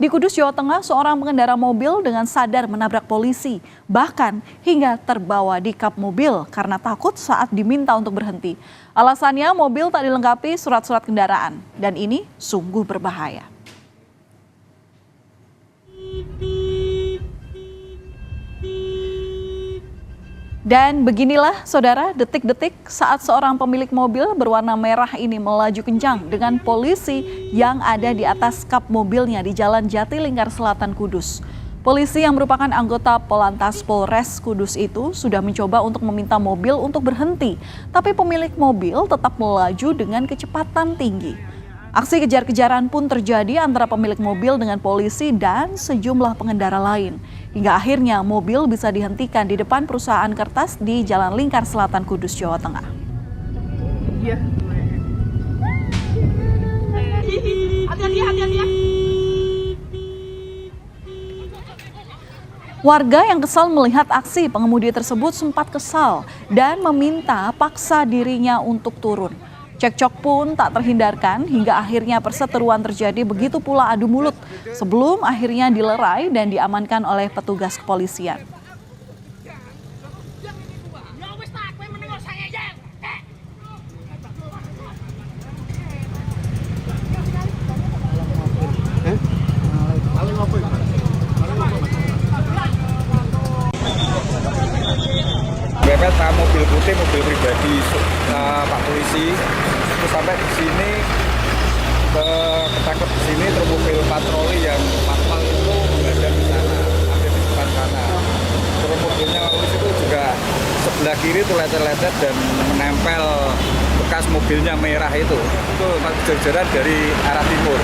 Di Kudus, Jawa Tengah, seorang pengendara mobil dengan sadar menabrak polisi, bahkan hingga terbawa di kap mobil karena takut saat diminta untuk berhenti. Alasannya mobil tak dilengkapi surat-surat kendaraan, dan ini sungguh berbahaya. Dan beginilah saudara detik-detik saat seorang pemilik mobil berwarna merah ini melaju kencang dengan polisi yang ada di atas kap mobilnya di Jalan Jatilingkar Selatan Kudus. Polisi yang merupakan anggota Polantas Polres Kudus itu sudah mencoba untuk meminta mobil untuk berhenti, tapi pemilik mobil tetap melaju dengan kecepatan tinggi. Aksi kejar-kejaran pun terjadi antara pemilik mobil dengan polisi dan sejumlah pengendara lain. Hingga akhirnya mobil bisa dihentikan di depan perusahaan kertas di Jalan Lingkar Selatan Kudus, Jawa Tengah. Warga yang kesal melihat aksi pengemudi tersebut sempat kesal dan meminta paksa dirinya untuk turun. Cekcok pun tak terhindarkan hingga akhirnya perseteruan terjadi, begitu pula adu mulut sebelum akhirnya dilerai dan diamankan oleh petugas kepolisian. Mepet mobil putih, mobil pribadi Pak Polisi itu sampai di sini, ketangkep di sini, terus mobil patroli yang patwal itu menghadap di sana, ada di depan sana. Terus mobilnya polisi itu juga sebelah kiri itu lecet-lecet dan menempel bekas mobilnya merah itu jajaran dari arah timur.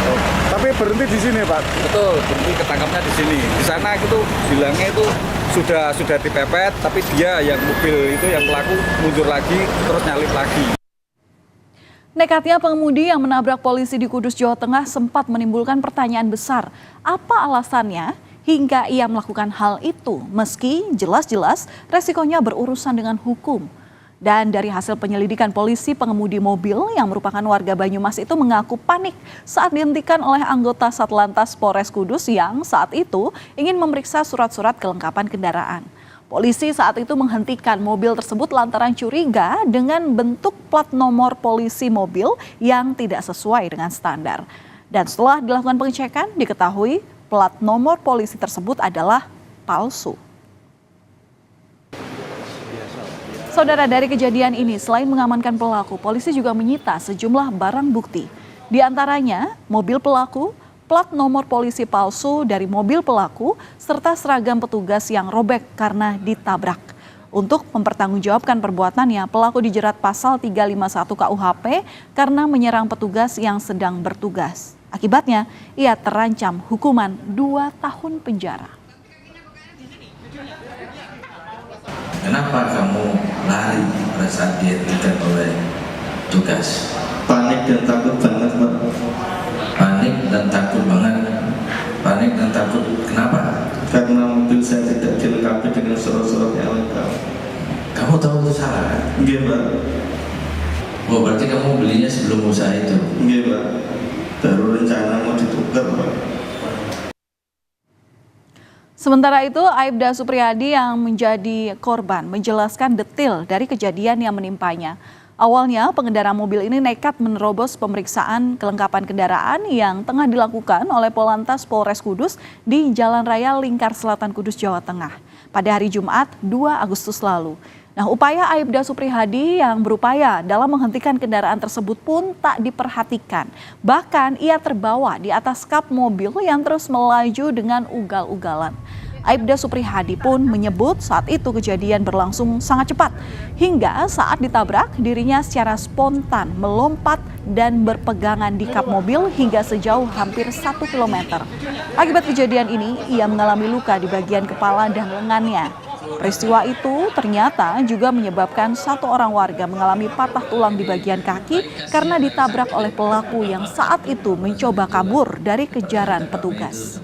Oh, tapi berhenti di sini, Pak? Betul, berhenti ketangkapnya di sini. Di sana itu bilangnya itu sudah dipepet, tapi dia yang mobil itu yang pelaku mundur lagi terus nyalip lagi. Nekatnya pengemudi yang menabrak polisi di Kudus, Jawa Tengah sempat menimbulkan pertanyaan besar. Apa alasannya hingga ia melakukan hal itu meski jelas-jelas resikonya berurusan dengan hukum? Dan dari hasil penyelidikan polisi, pengemudi mobil yang merupakan warga Banyumas itu mengaku panik saat dihentikan oleh anggota Satlantas Polres Kudus yang saat itu ingin memeriksa surat-surat kelengkapan kendaraan. Polisi saat itu menghentikan mobil tersebut lantaran curiga dengan bentuk plat nomor polisi mobil yang tidak sesuai dengan standar. Dan setelah dilakukan pengecekan, diketahui plat nomor polisi tersebut adalah palsu. Saudara, dari kejadian ini, selain mengamankan pelaku, polisi juga menyita sejumlah barang bukti. Di antaranya, mobil pelaku, plat nomor polisi palsu dari mobil pelaku, serta seragam petugas yang robek karena ditabrak. Untuk mempertanggungjawabkan perbuatannya, pelaku dijerat pasal 351 KUHP karena menyerang petugas yang sedang bertugas. Akibatnya, ia terancam hukuman 2 tahun penjara. Kenapa kamu lari pada saat dihentikan oleh tugas? Panik dan takut banget, Pak. Panik dan takut banget. Panik dan takut kenapa? Karena mobil saya tidak dilengkapi dengan surat-surat yang lengkap. Kamu tahu itu salah kan? Iya, Pak. Oh, berarti kamu belinya sebelum usaha itu? Iya, Pak. Baru rencana mau ditukar, Pak. Sementara itu, Aibda Supriyadi yang menjadi korban menjelaskan detail dari kejadian yang menimpanya. Awalnya, pengendara mobil ini nekat menerobos pemeriksaan kelengkapan kendaraan yang tengah dilakukan oleh Polantas Polres Kudus di Jalan Raya Lingkar Selatan Kudus, Jawa Tengah pada hari Jumat 2 Agustus lalu. Nah, upaya Aibda Supriyadi yang berupaya dalam menghentikan kendaraan tersebut pun tak diperhatikan. Bahkan ia terbawa di atas kap mobil yang terus melaju dengan ugal-ugalan. Aibda Supriyadi pun menyebut saat itu kejadian berlangsung sangat cepat. Hingga saat ditabrak, dirinya secara spontan melompat dan berpegangan di kap mobil hingga sejauh hampir 1 km. Akibat kejadian ini, ia mengalami luka di bagian kepala dan lengannya. Peristiwa itu ternyata juga menyebabkan 1 orang warga mengalami patah tulang di bagian kaki karena ditabrak oleh pelaku yang saat itu mencoba kabur dari kejaran petugas.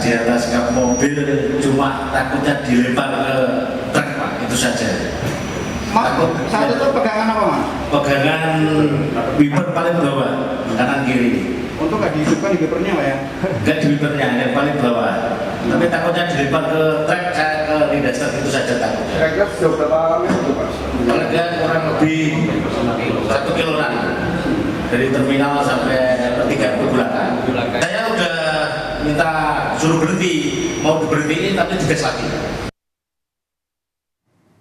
Di atas kap mobil cuma takutnya dilempar ke truk, Pak, itu saja. Mas, saat itu pegangan apa, Mas? pegangan wiper paling bawah kanan kiri. Untuk nggak dihidupkan di wipernya Pak ya? Nggak di wipernya, yang paling bawah. Tapi takutnya dilempar ke trek, saya ke lindasan itu saja takutnya. Kira-kira sejauh berapa meter tuh Pak? Kalau dia kurang lebih 1 kiloan dari terminal sampai pertigaan ke belakang. Saya udah minta suruh berhenti, mau diberhentiin tapi digas lagi.